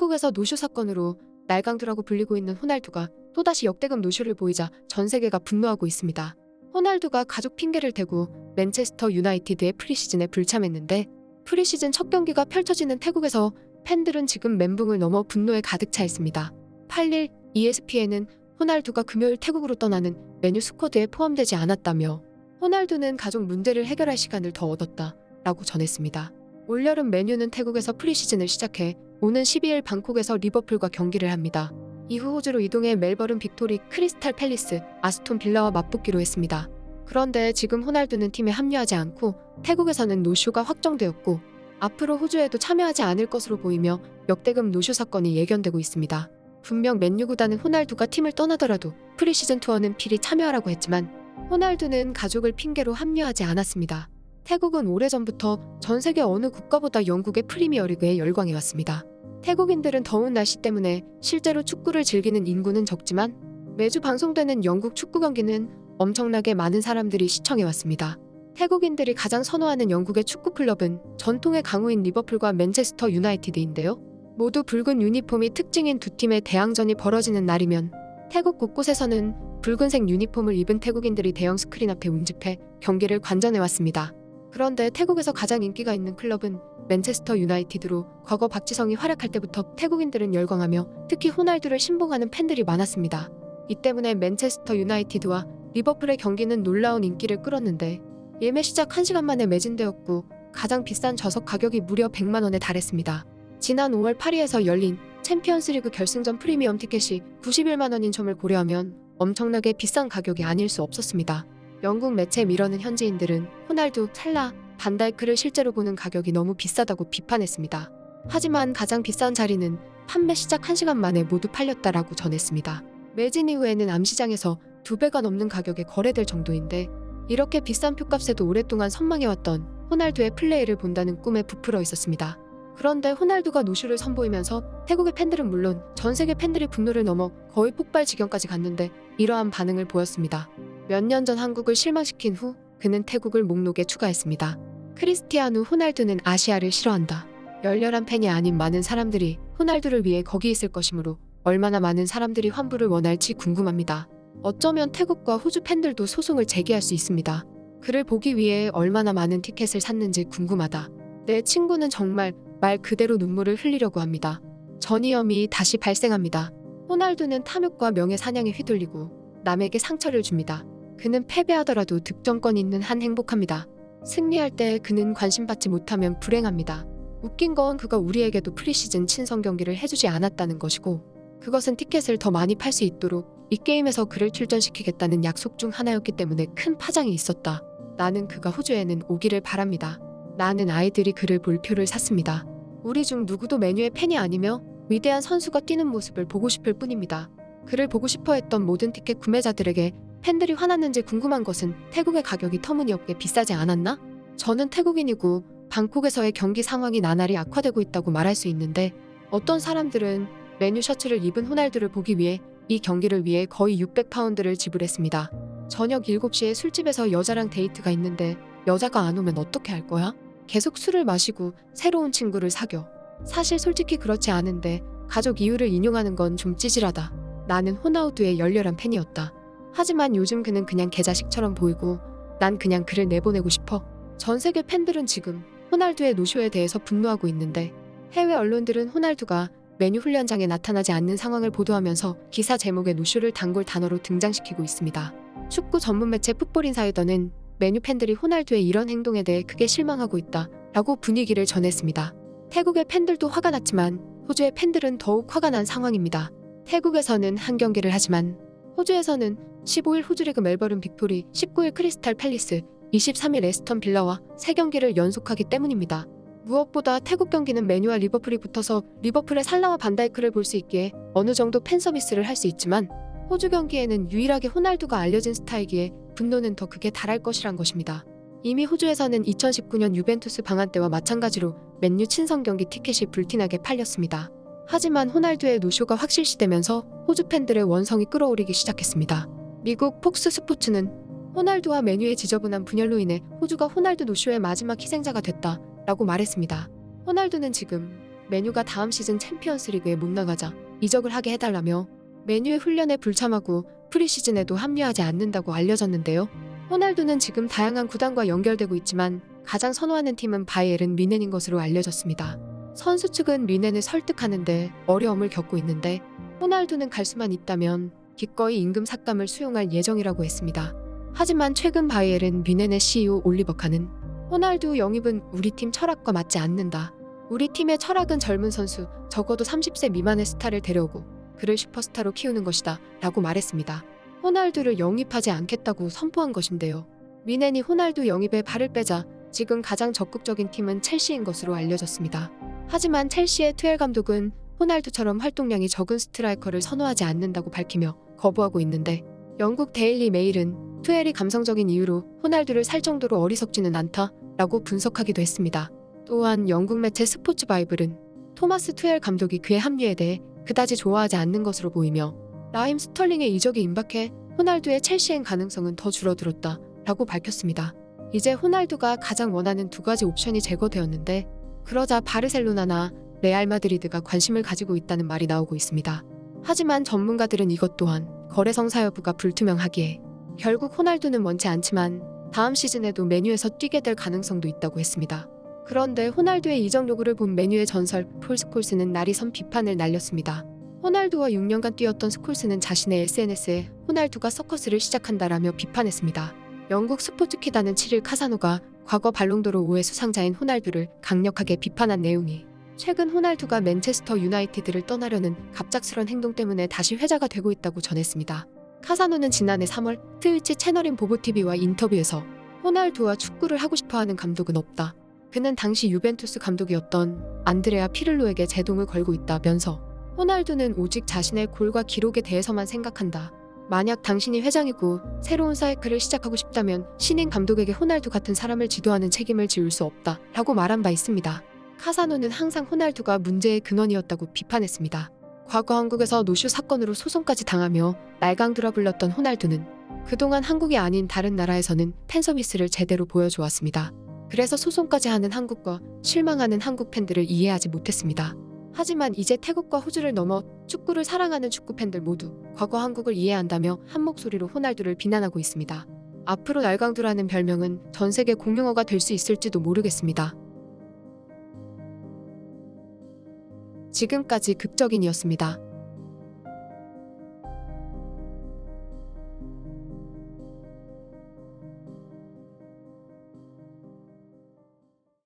태국에서 노쇼 사건으로 날강도라고 불리고 있는 호날두가 또다시 역대급 노쇼를 보이자 전 세계가 분노하고 있습니다. 호날두가 가족 핑계를 대고 맨체스터 유나이티드의 프리시즌에 불참했는데 프리시즌 첫 경기가 펼쳐지는 태국에서 팬들은 지금 멘붕을 넘어 분노에 가득 차 있습니다. 8일 ESPN은 호날두가 금요일 태국으로 떠나는 메뉴 스쿼드에 포함되지 않았다며 호날두는 가족 문제를 해결할 시간을 더 얻었다 라고 전했습니다. 올여름 메뉴는 태국에서 프리시즌을 시작해 오는 12일 방콕에서 리버풀과 경기를 합니다. 이후 호주로 이동해 멜버른 빅토리, 크리스탈 팰리스, 아스톤 빌라와 맞붙기로 했습니다. 그런데 지금 호날두는 팀에 합류하지 않고 태국에서는 노쇼가 확정되었고 앞으로 호주에도 참여하지 않을 것으로 보이며 역대급 노쇼 사건이 예견되고 있습니다. 분명 맨유 구단은 호날두가 팀을 떠나더라도 프리시즌 투어는 필히 참여하라고 했지만 호날두는 가족을 핑계로 합류하지 않았습니다. 태국은 오래전부터 전 세계 어느 국가보다 영국의 프리미어리그에 열광해왔습니다. 태국인들은 더운 날씨 때문에 실제로 축구를 즐기는 인구는 적지만 매주 방송되는 영국 축구 경기는 엄청나게 많은 사람들이 시청해왔습니다. 태국인들이 가장 선호하는 영국의 축구 클럽은 전통의 강호인 리버풀과 맨체스터 유나이티드인데요. 모두 붉은 유니폼이 특징인 두 팀의 대항전이 벌어지는 날이면 태국 곳곳에서는 붉은색 유니폼을 입은 태국인들이 대형 스크린 앞에 운집해 경기를 관전해왔습니다. 그런데 태국에서 가장 인기가 있는 클럽은 맨체스터 유나이티드로 과거 박지성이 활약할 때부터 태국인들은 열광하며 특히 호날두를 신봉하는 팬들이 많았습니다. 이 때문에 맨체스터 유나이티드와 리버풀의 경기는 놀라운 인기를 끌었는데 예매 시작 1시간 만에 매진되었고 가장 비싼 좌석 가격이 무려 100만 원에 달했습니다. 지난 5월 파리에서 열린 챔피언스리그 결승전 프리미엄 티켓이 91만 원인 점을 고려하면 엄청나게 비싼 가격이 아닐 수 없었습니다. 영국 매체 미러는 현지인들은 호날두, 살라, 반다이크를 실제로 보는 가격이 너무 비싸다고 비판했습니다. 하지만 가장 비싼 자리는 판매 시작 1시간 만에 모두 팔렸다라고 전했습니다. 매진 이후에는 암시장에서 2배가 넘는 가격에 거래될 정도인데 이렇게 비싼 표값에도 오랫동안 선망해왔던 호날두의 플레이를 본다는 꿈에 부풀어 있었습니다. 그런데 호날두가 노쇼를 선보이면서 태국의 팬들은 물론 전 세계 팬들이 분노를 넘어 거의 폭발 지경까지 갔는데 이러한 반응을 보였습니다. 몇 년 전 한국을 실망시킨 후 그는 태국을 목록에 추가했습니다. 크리스티아누 호날두는 아시아를 싫어한다. 열렬한 팬이 아닌 많은 사람들이 호날두를 위해 거기 있을 것이므로 얼마나 많은 사람들이 환불을 원할지 궁금합니다. 어쩌면 태국과 호주 팬들도 소송을 제기할 수 있습니다. 그를 보기 위해 얼마나 많은 티켓을 샀는지 궁금하다. 내 친구는 정말 말 그대로 눈물을 흘리려고 합니다. 전이염이 다시 발생합니다. 호날두는 탐욕과 명예 사냥에 휘둘리고 남에게 상처를 줍니다. 그는 패배하더라도 득점권 있는 한 행복합니다. 승리할 때 그는 관심받지 못하면 불행합니다. 웃긴 건 그가 우리에게도 프리시즌 친선 경기를 해주지 않았다는 것이고 그것은 티켓을 더 많이 팔 수 있도록 이 게임에서 그를 출전시키겠다는 약속 중 하나였기 때문에 큰 파장이 있었다. 나는 그가 호주에는 오기를 바랍니다. 나는 아이들이 그를 볼 표를 샀습니다. 우리 중 누구도 메뉴의 팬이 아니며 위대한 선수가 뛰는 모습을 보고 싶을 뿐입니다. 그를 보고 싶어 했던 모든 티켓 구매자들에게 팬들이 화났는지 궁금한 것은 태국의 가격이 터무니없게 비싸지 않았나? 저는 태국인이고 방콕에서의 경기 상황이 나날이 악화되고 있다고 말할 수 있는데 어떤 사람들은 메뉴 셔츠를 입은 호날두를 보기 위해 이 경기를 위해 거의 600파운드를 지불했습니다. 저녁 7시에 술집에서 여자랑 데이트가 있는데 여자가 안 오면 어떻게 할 거야? 계속 술을 마시고 새로운 친구를 사겨. 사실 솔직히 그렇지 않은데 가족 이유를 인용하는 건 좀 찌질하다. 나는 호나우두의 열렬한 팬이었다. 하지만 요즘 그는 그냥 개자식처럼 보이고 난 그냥 그를 내보내고 싶어. 전 세계 팬들은 지금 호날두의 노쇼에 대해서 분노하고 있는데 해외 언론들은 호날두가 메뉴 훈련장에 나타나지 않는 상황을 보도하면서 기사 제목에 노쇼를 단골 단어로 등장시키고 있습니다. 축구 전문 매체 풋볼인사이더는 메뉴 팬들이 호날두의 이런 행동에 대해 크게 실망하고 있다 라고 분위기를 전했습니다. 태국의 팬들도 화가 났지만 호주의 팬들은 더욱 화가 난 상황입니다. 태국에서는 한 경기를 하지만 호주에서는 15일 호주리그 멜버른 빅토리, 19일 크리스탈 팰리스, 23일 에스턴 빌라와 3경기를 연속하기 때문입니다. 무엇보다 태국 경기는 메뉴와 리버풀이 붙어서 리버풀의 살라와 반다이크를 볼 수 있기에 어느 정도 팬 서비스를 할 수 있지만 호주 경기에는 유일하게 호날두가 알려진 스타이기에 분노는 더 극에 달할 것이란 것입니다. 이미 호주에서는 2019년 유벤투스 방한 때와 마찬가지로 맨유 친선 경기 티켓이 불티나게 팔렸습니다. 하지만 호날두의 노쇼가 확실시되면서 호주 팬들의 원성이 끓어오르기 시작했습니다. 미국 폭스 스포츠는 호날두와 맨유의 지저분한 분열로 인해 호주가 호날두 노쇼의 마지막 희생자가 됐다 라고 말했습니다. 호날두는 지금 메뉴가 다음 시즌 챔피언스리그에 못 나가자 이적을 하게 해달라며 메뉴의 훈련에 불참하고 프리시즌에도 합류하지 않는다고 알려졌는데요. 호날두는 지금 다양한 구단과 연결되고 있지만 가장 선호하는 팀은 바이에른 뮌헨인 것으로 알려졌습니다. 선수 측은 뮌헨을 설득하는데 어려움을 겪고 있는데 호날두는 갈 수만 있다면 기꺼이 임금 삭감을 수용할 예정이라고 했습니다. 하지만 최근 바이에른 뮌헨의 CEO 올리버 칸은 호날두 영입은 우리 팀 철학과 맞지 않는다. 우리 팀의 철학은 젊은 선수, 적어도 30세 미만의 스타를 데려오고 그를 슈퍼스타로 키우는 것이다 라고 말했습니다. 호날두를 영입하지 않겠다고 선포한 것인데요. 뮌헨이 호날두 영입에 발을 빼자 지금 가장 적극적인 팀은 첼시인 것으로 알려졌습니다. 하지만 첼시의 투엘 감독은 호날두처럼 활동량이 적은 스트라이커를 선호하지 않는다고 밝히며 거부하고 있는데 영국 데일리 메일은 투엘이 감성적인 이유로 호날두를 살 정도로 어리석지는 않다라고 분석하기도 했습니다. 또한 영국 매체 스포츠 바이블은 토마스 투엘 감독이 그의 합류에 대해 그다지 좋아하지 않는 것으로 보이며 라임 스털링의 이적이 임박해 호날두의 첼시행 가능성은 더 줄어들었다 라고 밝혔습니다. 이제 호날두가 가장 원하는 두 가지 옵션이 제거되었는데 그러자 바르셀로나나 레알 마드리드가 관심을 가지고 있다는 말이 나오고 있습니다. 하지만 전문가들은 이것 또한 거래 성사 여부가 불투명하기에 결국 호날두는 원치 않지만 다음 시즌에도 메뉴에서 뛰게 될 가능성도 있다고 했습니다. 그런데 호날두의 이적 요구를 본 메뉴의 전설 폴 스콜스는 날이 선 비판을 날렸습니다. 호날두와 6년간 뛰었던 스콜스는 자신의 SNS에 호날두가 서커스를 시작한다라며 비판했습니다. 영국 스포츠키다는 7일 카사노가 과거 발롱도르 5회 수상자인 호날두를 강력하게 비판한 내용이 최근 호날두가 맨체스터 유나이티드를 떠나려는 갑작스런 행동 때문에 다시 회자가 되고 있다고 전했습니다. 카사노는 지난해 3월 트위치 채널인 보보TV와 인터뷰에서 호날두와 축구를 하고 싶어하는 감독은 없다. 그는 당시 유벤투스 감독이었던 안드레아 피를로에게 제동을 걸고 있다면서 호날두는 오직 자신의 골과 기록에 대해서만 생각한다. 만약 당신이 회장이고 새로운 사이클을 시작하고 싶다면 신인 감독에게 호날두 같은 사람을 지도하는 책임을 지울 수 없다 라고 말한 바 있습니다. 카사노는 항상 호날두가 문제의 근원이었다고 비판했습니다. 과거 한국에서 노쇼 사건으로 소송까지 당하며 날강두라 불렸던 호날두는 그동안 한국이 아닌 다른 나라에서는 팬서비스를 제대로 보여주었습니다. 그래서 소송까지 하는 한국과 실망하는 한국 팬들을 이해하지 못했습니다. 하지만 이제 태국과 호주를 넘어 축구를 사랑하는 축구팬들 모두 과거 한국을 이해한다며 한 목소리로 호날두를 비난하고 있습니다. 앞으로 날강두라는 별명은 전 세계 공용어가 될 수 있을지도 모르겠습니다. 지금까지 극적인이었습니다.